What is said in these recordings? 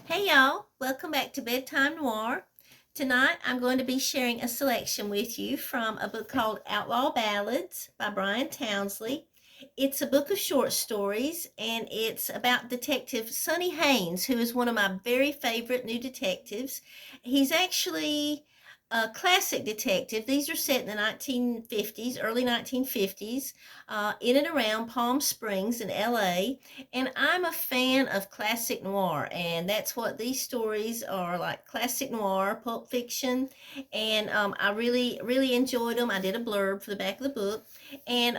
Hey y'all, welcome back to Bedtime Noir. Tonight I'm going to be sharing a selection with you from a book called Outlaw Ballads by Brian Townsley. It's a book of short stories and it's about Detective Sonny Haynes, who is one of my very favorite new detectives. He's actually a classic detective. These are set in the 1950s, early 1950s, in and around Palm Springs in LA. And I'm a fan of classic noir, and that's what these stories are like, classic noir, pulp fiction. And I really enjoyed them. I did a blurb for the back of the book. And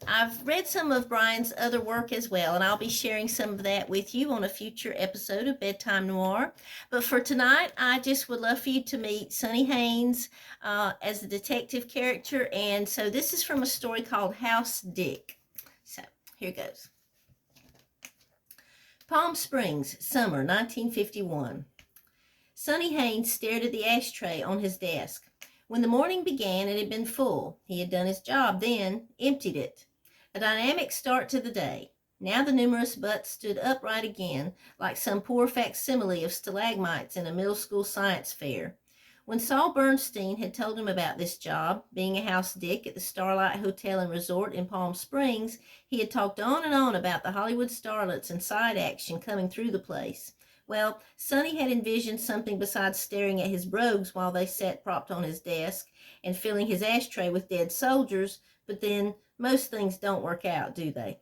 I've read some of Brian's other work as well, and I'll be sharing some of that with you on a future episode of Bedtime Noir. But for tonight, I just would love for you to meet Sonny Haynes as the detective character. And so this is from a story called House Dick. So here goes. Palm Springs, summer 1951. Sonny Haynes stared at the ashtray on his desk. When the morning began, it had been full. He had done his job then, emptied it. A dynamic start to the day. Now the numerous butts stood upright again, like some poor facsimile of stalagmites in a middle school science fair. When Saul Bernstein had told him about this job, being a house dick at the Starlight Hotel and Resort in Palm Springs, he had talked on and on about the Hollywood starlets and side action coming through the place. Well, Sonny had envisioned something besides staring at his brogues while they sat propped on his desk and filling his ashtray with dead soldiers, but then most things don't work out, do they?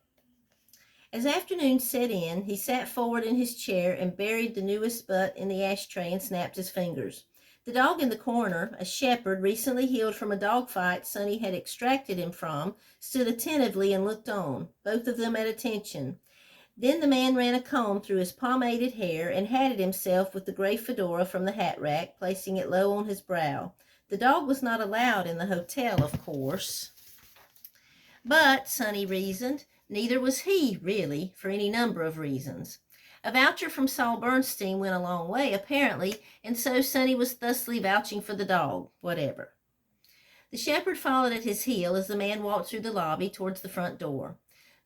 As afternoon set in, he sat forward in his chair and buried the newest butt in the ashtray and snapped his fingers. The dog in the corner, a shepherd recently healed from a dog fight Sonny had extracted him from, stood attentively and looked on, both of them at attention. Then the man ran a comb through his pomaded hair and hatted himself with the gray fedora from the hat rack, placing it low on his brow. The dog was not allowed in the hotel, of course. But, Sonny reasoned, neither was he, really, for any number of reasons. A voucher from Saul Bernstein went a long way, apparently, and so Sonny was thusly vouching for the dog, whatever. The shepherd followed at his heel as the man walked through the lobby towards the front door.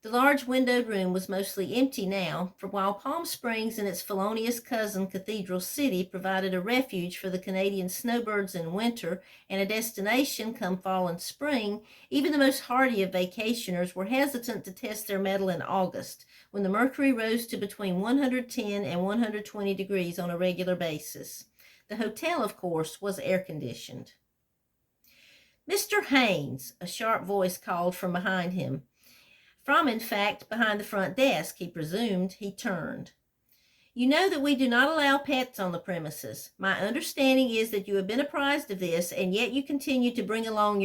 The large windowed room was mostly empty now, for while Palm Springs and its felonious cousin Cathedral City provided a refuge for the Canadian snowbirds in winter and a destination come fall and spring, even the most hardy of vacationers were hesitant to test their mettle in August, when the mercury rose to between 110 and 120 degrees on a regular basis. The hotel, of course, was air-conditioned. "Mr. Haynes," a sharp voice called from behind him. From, in fact, behind the front desk, he presumed. He turned. "You know that we do not allow pets on the premises. My understanding is that you have been apprised of this, and yet you continue to bring along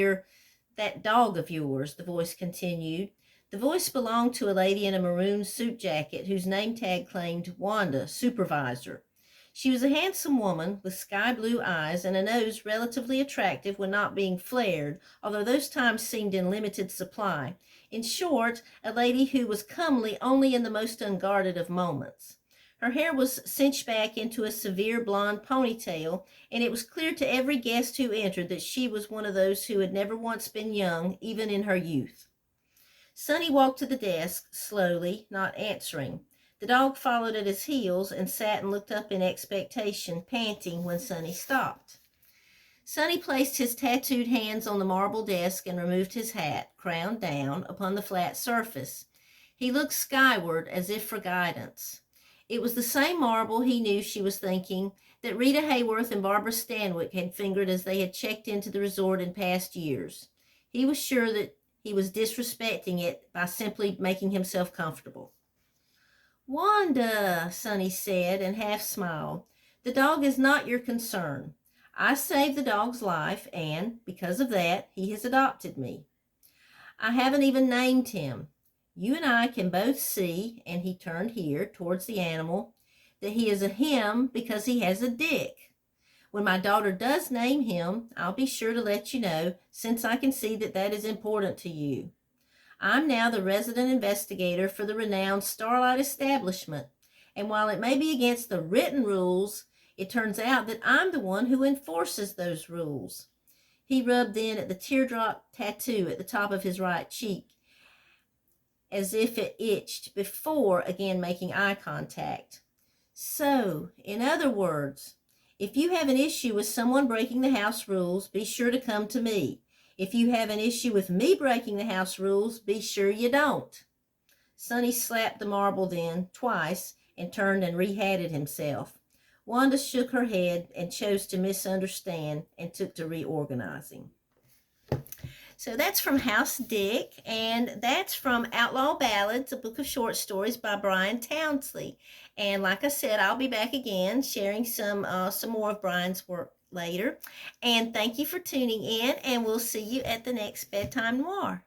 that dog of yours," the voice continued. The voice belonged to a lady in a maroon suit jacket whose name tag claimed Wanda, supervisor. She was a handsome woman with sky blue eyes and a nose relatively attractive when not being flared, although those times seemed in limited supply. In short, a lady who was comely only in the most unguarded of moments. Her hair was cinched back into a severe blonde ponytail, and it was clear to every guest who entered that she was one of those who had never once been young, even in her youth. Sonny walked to the desk, slowly, not answering. The dog followed at his heels and sat and looked up in expectation, panting when Sonny stopped. Sonny placed his tattooed hands on the marble desk and removed his hat, crown down, upon the flat surface. He looked skyward as if for guidance. It was the same marble, he knew she was thinking, that Rita Hayworth and Barbara Stanwyck had fingered as they had checked into the resort in past years. He was sure that he was disrespecting it by simply making himself comfortable. "Wanda," Sonny said, and half smiled, "the dog is not your concern. I saved the dog's life, and, because of that, he has adopted me. I haven't even named him. You and I can both see," and he turned here, towards the animal, "that he is a him because he has a dick. When my daughter does name him, I'll be sure to let you know, since I can see that that is important to you. I'm now the resident investigator for the renowned Starlight establishment, and while it may be against the written rules, it turns out that I'm the one who enforces those rules." He rubbed in at the teardrop tattoo at the top of his right cheek, as if it itched, before again making eye contact. So, in other words, if you have an issue with someone breaking the house rules, be sure to come to me. If you have an issue with me breaking the house rules, be sure you don't. Sonny slapped the marble then, twice, and turned and rehatted himself. Wanda shook her head and chose to misunderstand and took to reorganizing. So that's from House Dick, and that's from Outlaw Ballads, a book of short stories by Brian Townsley. And like I said, I'll be back again sharing some more of Brian's work later. And thank you for tuning in, and we'll see you at the next Bedtime Noir.